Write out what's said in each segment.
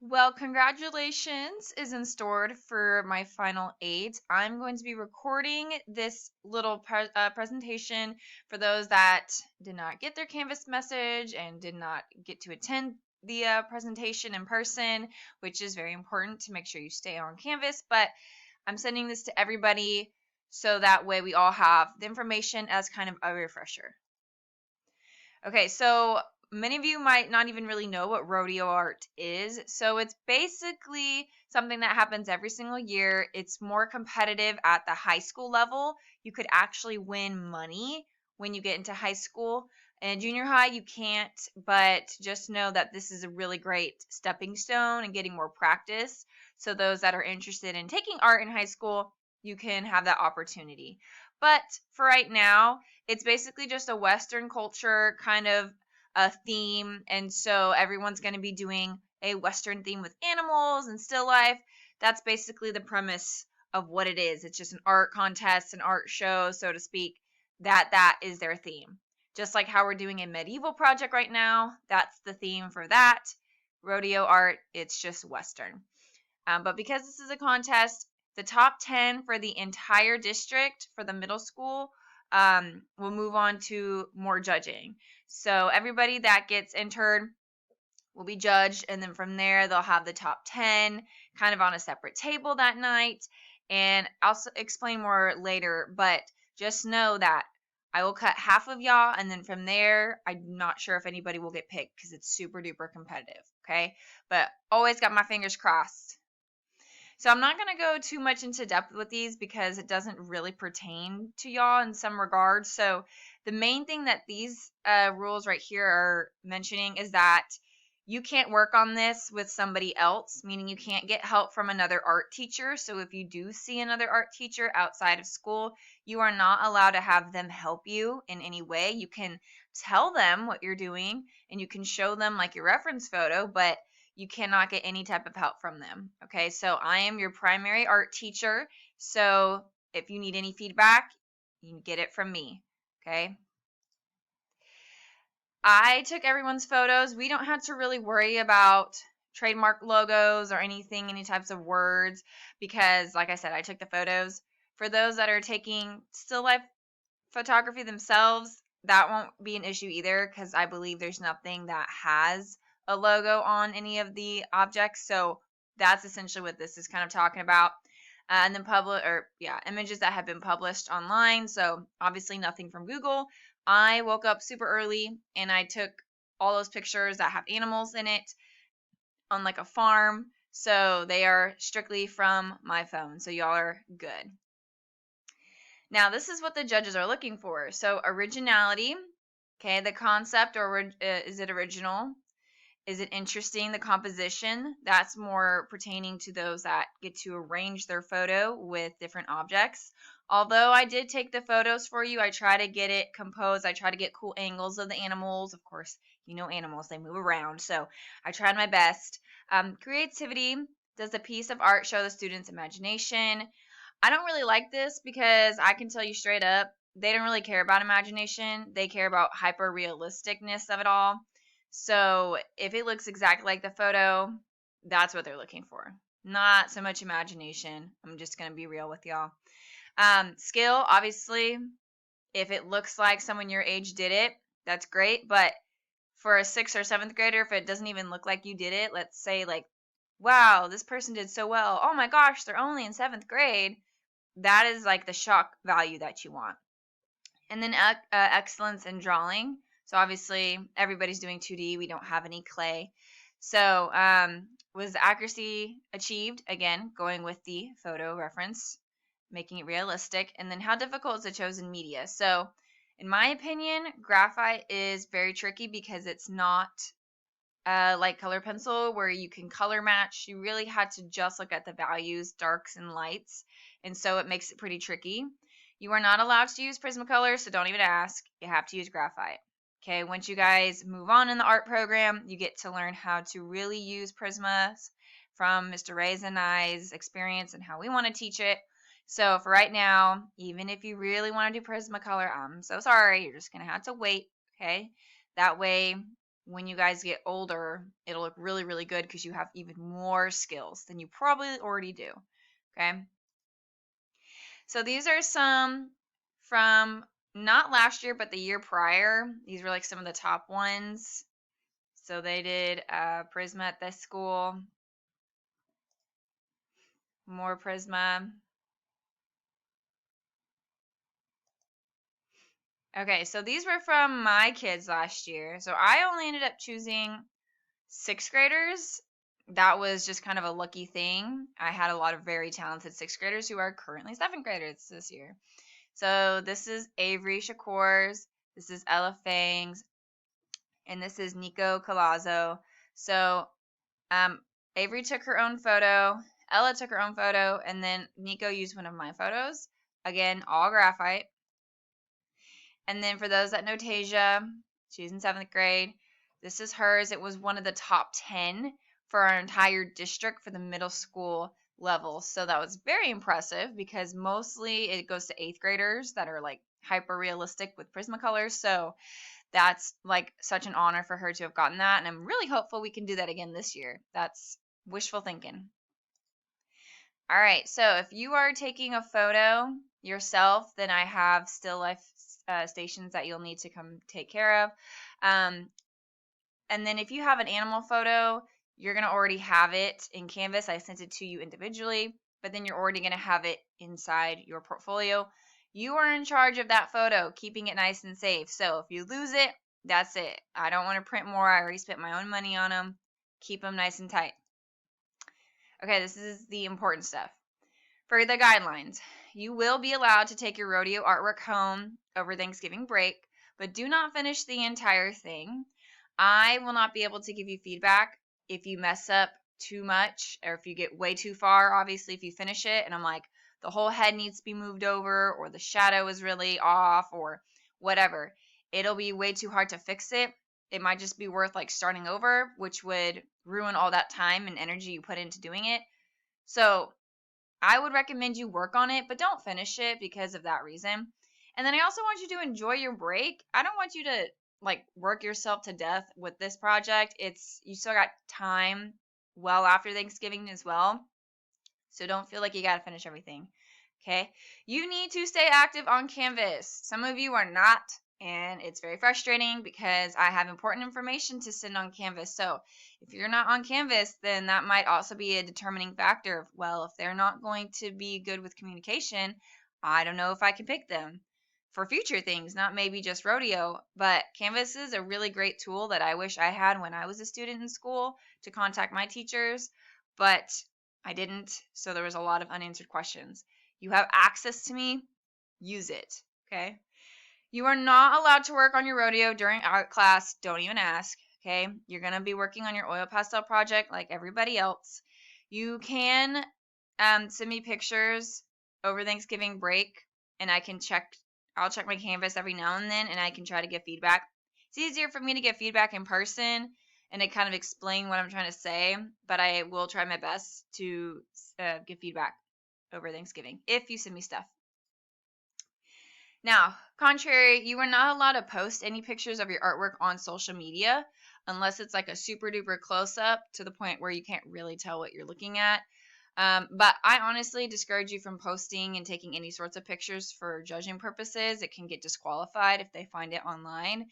Well, congratulations is in store for my final 8. I'm going to be recording this little presentation for those that did not get their Canvas message and did not get to attend the presentation in person, which is very important to make sure you stay on Canvas. But I'm sending this to everybody so that way we all have the information as kind of a refresher. Okay, so many of you might not even really know what rodeo art is. So it's basically something that happens every single year. It's more competitive at the high school level. You could actually win money when you get into high school. And junior high, you can't, but just know that this is a really great stepping stone and getting more practice. So those that are interested in taking art in high school, you can have that opportunity. But for right now, it's basically just a Western culture kind of a theme. And so everyone's going to be doing a Western theme with animals and still life. That's basically the premise of what it is. It's just an art contest, an art show, so to speak. That is their theme. Just like how we're doing a medieval project right now, that's the theme for that. Rodeo art, it's just Western. But because this is a contest, the top 10 for the entire district for the middle school will move on to more judging. So everybody that gets entered will be judged, and then from there they'll have the top 10 kind of on a separate table that night. And I'll explain more later, but just know that I will cut half of y'all, and then from there, I'm not sure if anybody will get picked because it's super duper competitive. Okay, but always got my fingers crossed. So I'm not going to go too much into depth with these because it doesn't really pertain to y'all in some regards. So the main thing that these rules right here are mentioning is that you can't work on this with somebody else, meaning you can't get help from another art teacher. So if you do see another art teacher outside of school, you are not allowed to have them help you in any way. You can tell them what you're doing and you can show them like your reference photo, but you cannot get any type of help from them. Okay, so I am your primary art teacher. So if you need any feedback, you can get it from me. Okay. I took everyone's photos. We don't have to really worry about trademark logos or anything, any types of words, because like I said, I took the photos. For those that are taking still life photography themselves, that won't be an issue either because I believe there's nothing that has a logo on any of the objects. So that's essentially what this is kind of talking about. And then images that have been published online. So obviously nothing from Google. I woke up super early and I took all those pictures that have animals in it on like a farm. So they are strictly from my phone. So y'all are good. Now, this is what the judges are looking for. So, originality, okay, the concept, or is it original? Is it interesting? The composition, that's more pertaining to those that get to arrange their photo with different objects. Although I did take the photos for you, I try to get it composed. I try to get cool angles of the animals. Of course, you know animals, they move around. So I tried my best. Creativity, does the piece of art show the student's imagination? I don't really like this because I can tell you straight up, they don't really care about imagination. They care about hyper realisticness of it all. So if it looks exactly like the photo, that's what they're looking for. Not so much imagination. I'm just going to be real with y'all. Skill, obviously, if it looks like someone your age did it, that's great. But for a 6th or 7th grader, if it doesn't even look like you did it, let's say like, wow, this person did so well. Oh my gosh, they're only in 7th grade. That is like the shock value that you want. And then excellence in drawing. So obviously everybody's doing 2D. We don't have any clay. So was accuracy achieved? Again, going with the photo reference, making it realistic. And then how difficult is the chosen media? So in my opinion, graphite is very tricky because it's not like color pencil where you can color match. You really had to just look at the values, darks and lights. And so it makes it pretty tricky. You are not allowed to use Prismacolor, so don't even ask. You have to use graphite. Okay, once you guys move on in the art program, you get to learn how to really use Prismas from Mr. Ray's and I's experience and how we want to teach it. So for right now, even if you really want to do Prismacolor, I'm so sorry. You're just going to have to wait, okay? That way when you guys get older, it'll look really, really good because you have even more skills than you probably already do. Okay. So these are some from not last year, but the year prior. These were like some of the top ones. So they did Prisma at this school, more Prisma. Okay, so these were from my kids last year. So I only ended up choosing 6th graders. That was just kind of a lucky thing. I had a lot of very talented 6th graders who are currently 7th graders this year. So this is Avery Shakur's, this is Ella Fang's, and this is Nico Colazzo. So Avery took her own photo, Ella took her own photo, and then Nico used one of my photos. Again, all graphite. And then for those that know Tasia, she's in 7th grade. This is hers. It was one of the top 10 for our entire district for the middle school level. So that was very impressive because mostly it goes to 8th graders that are like hyper realistic with Prismacolors. So that's like such an honor for her to have gotten that. And I'm really hopeful we can do that again this year. That's wishful thinking. All right, so if you are taking a photo yourself, then I have still life stations that you'll need to come take care of. And then if you have an animal photo, you're going to already have it in Canvas. I sent it to you individually, but then you're already going to have it inside your portfolio. You are in charge of that photo, keeping it nice and safe. So if you lose it, that's it. I don't want to print more. I already spent my own money on them. Keep them nice and tight. Okay, this is the important stuff. For the guidelines, you will be allowed to take your rodeo artwork home over Thanksgiving break, but do not finish the entire thing. I will not be able to give you feedback if you mess up too much or if you get way too far. Obviously, if you finish it and I'm like, the whole head needs to be moved over or the shadow is really off or whatever, it'll be way too hard to fix it. It might just be worth like starting over, which would ruin all that time and energy you put into doing it. So I would recommend you work on it, but don't finish it because of that reason. And then I also want you to enjoy your break. I don't want you to like work yourself to death with this project. You still got time well after Thanksgiving as well. So don't feel like you got to finish everything. Okay? You need to stay active on Canvas. Some of you are not, and it's very frustrating because I have important information to send on Canvas. So if you're not on Canvas, then that might also be a determining factor of, well, if they're not going to be good with communication, I don't know if I can pick them for future things, not maybe just rodeo. But Canvas is a really great tool that I wish I had when I was a student in school to contact my teachers, but I didn't, so there was a lot of unanswered questions. You have access to me, use it, okay? You are not allowed to work on your rodeo during art class. Don't even ask, okay? You're going to be working on your oil pastel project like everybody else. You can send me pictures over Thanksgiving break, and I'll check my Canvas every now and then, and I can try to give feedback. It's easier for me to get feedback in person and to kind of explain what I'm trying to say, but I will try my best to give feedback over Thanksgiving if you send me stuff. Now, contrary, you are not allowed to post any pictures of your artwork on social media unless it's like a super duper close up to the point where you can't really tell what you're looking at. But I honestly discourage you from posting and taking any sorts of pictures for judging purposes. It can get disqualified if they find it online.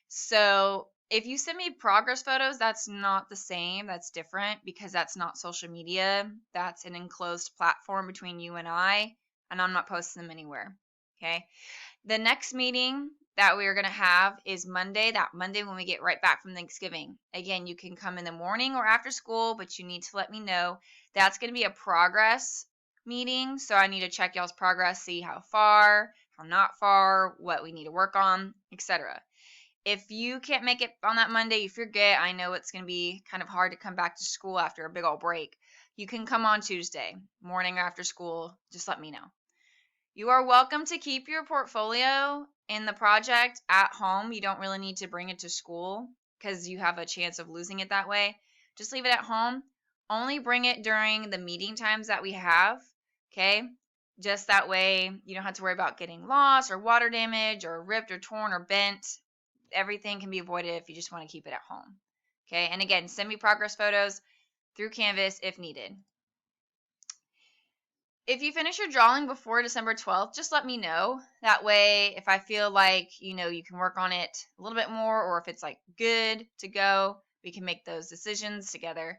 So if you send me progress photos, that's not the same. That's different because that's not social media. That's an enclosed platform between you and I'm not posting them anywhere. Okay. The next meeting that we are going to have is Monday, that Monday when we get right back from Thanksgiving. Again, you can come in the morning or after school, but you need to let me know. That's going to be a progress meeting. So I need to check y'all's progress, see how far, how not far, what we need to work on, etc. If you can't make it on that Monday, you forget. I know it's going to be kind of hard to come back to school after a big old break. You can come on Tuesday, morning or after school. Just let me know. You are welcome to keep your portfolio in the project at home. You don't really need to bring it to school because you have a chance of losing it that way. Just leave it at home. Only bring it during the meeting times that we have, okay? Just that way you don't have to worry about getting lost or water damage or ripped or torn or bent. everything can be avoided if you just want to keep it at home. Okay, and again, send me progress photos through Canvas if needed. If you finish your drawing before December 12th, just let me know. That way, if I feel like, you can work on it a little bit more, or if it's like good to go, we can make those decisions together.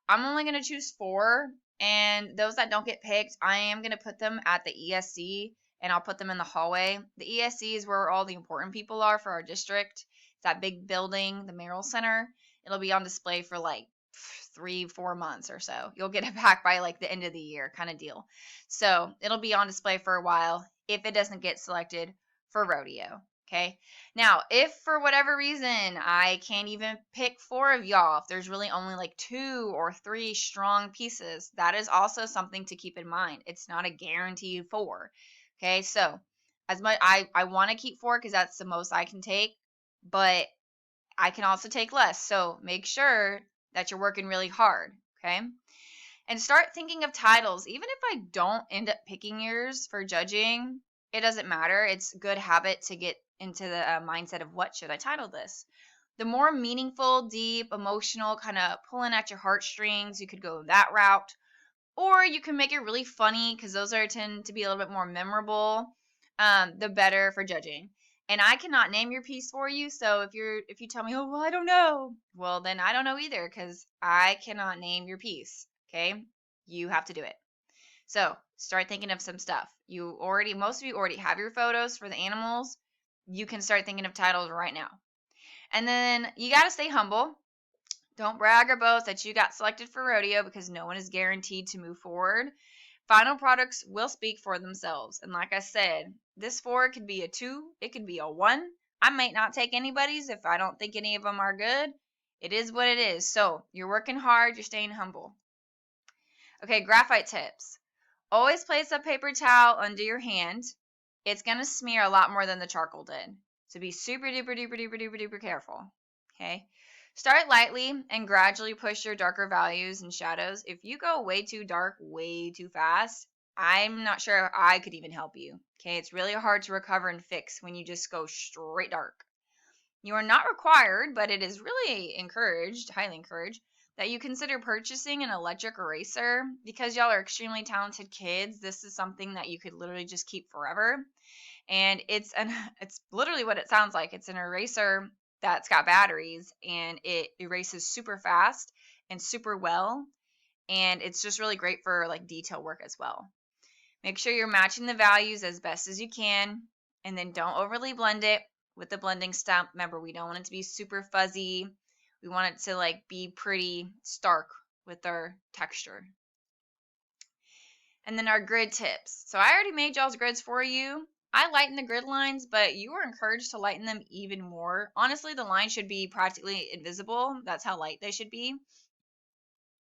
I'm only going to choose 4, and those that don't get picked, I am going to put them at the ESC, and I'll put them in the hallway. The ESC is where all the important people are for our district. It's that big building, the Merrill Center. It'll be on display for like 3-4 months or so. You'll get it back by like the end of the year kind of deal. So it'll be on display for a while if it doesn't get selected for rodeo. Okay. Now, if for whatever reason I can't even pick 4 of y'all, if there's really only like 2 or 3 strong pieces, that is also something to keep in mind. It's not a guaranteed 4. Okay. So as much I want to keep 4 because that's the most I can take, but I can also take less. So make sure that you're working really hard. Okay. And start thinking of titles. Even if I don't end up picking yours for judging, it doesn't matter. It's a good habit to get into the mindset of what should I title this. The more meaningful, deep, emotional, kind of pulling at your heartstrings, you could go that route. Or you can make it really funny because those tend to be a little bit more memorable. The better for judging. And I cannot name your piece for you. So if you tell me, oh well, I don't know, well then I don't know either because I cannot name your piece. Okay, you have to do it. So start thinking of some stuff. Most of you already have your photos for the animals. You can start thinking of titles right now. And then you got to stay humble. Don't brag or boast that you got selected for rodeo because no one is guaranteed to move forward. Final products will speak for themselves. And like I said, this 4 could be a 2. It could be a 1. I might not take anybody's if I don't think any of them are good. It is what it is. So you're working hard. You're staying humble. Okay, graphite tips. Always place a paper towel under your hand. It's going to smear a lot more than the charcoal did. So be super duper duper duper duper duper careful. Okay. Start lightly and gradually push your darker values and shadows. If you go way too dark, way too fast, I'm not sure I could even help you. Okay, it's really hard to recover and fix when you just go straight dark. You are not required, but it is really encouraged, highly encouraged, that you consider purchasing an electric eraser because y'all are extremely talented kids. This is something that you could literally just keep forever. And it's literally what it sounds like. It's an eraser that's got batteries and it erases super fast and super well, and it's just really great for like detail work as well. Make sure you're matching the values as best as you can, and then don't overly blend it with the blending stump. Remember, we don't want it to be super fuzzy. We want it to like be pretty stark with our texture. And then our grid tips. So I already made y'all's grids for you. I lighten the grid lines, but you are encouraged to lighten them even more. Honestly, the lines should be practically invisible. That's how light they should be.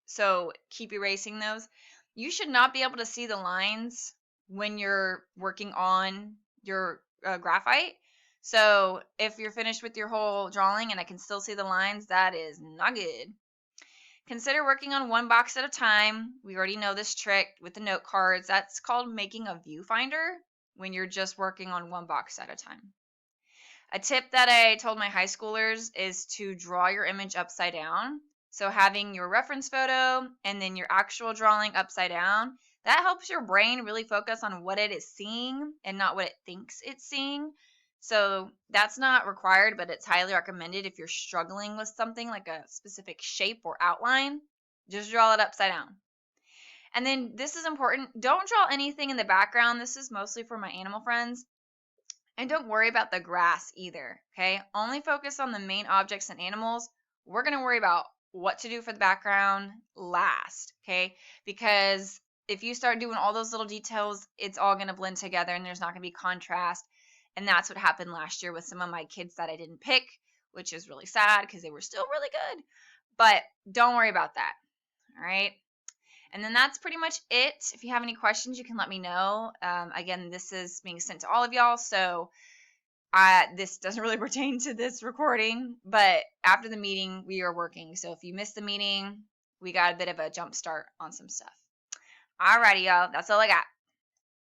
So keep erasing those. You should not be able to see the lines when you're working on your graphite. So if you're finished with your whole drawing and I can still see the lines, that is not good. Consider working on one box at a time. We already know this trick with the note cards. That's called making a viewfinder when you're just working on one box at a time. A tip that I told my high schoolers is to draw your image upside down. So having your reference photo and then your actual drawing upside down, that helps your brain really focus on what it is seeing and not what it thinks it's seeing. So that's not required, but it's highly recommended if you're struggling with something like a specific shape or outline. Just draw it upside down. And then this is important. Don't draw anything in the background. This is mostly for my animal friends. And don't worry about the grass either, okay? Only focus on the main objects and animals. We're going to worry about what to do for the background last, okay? Because if you start doing all those little details, it's all going to blend together and there's not going to be contrast. And that's what happened last year with some of my kids that I didn't pick, which is really sad because they were still really good. But don't worry about that, all right? And then that's pretty much it. If you have any questions, you can let me know. Again, this is being sent to all of y'all, so this doesn't really pertain to this recording, but after the meeting, we are working. So if you missed the meeting, we got a bit of a jump start on some stuff. Alrighty, y'all. That's all I got.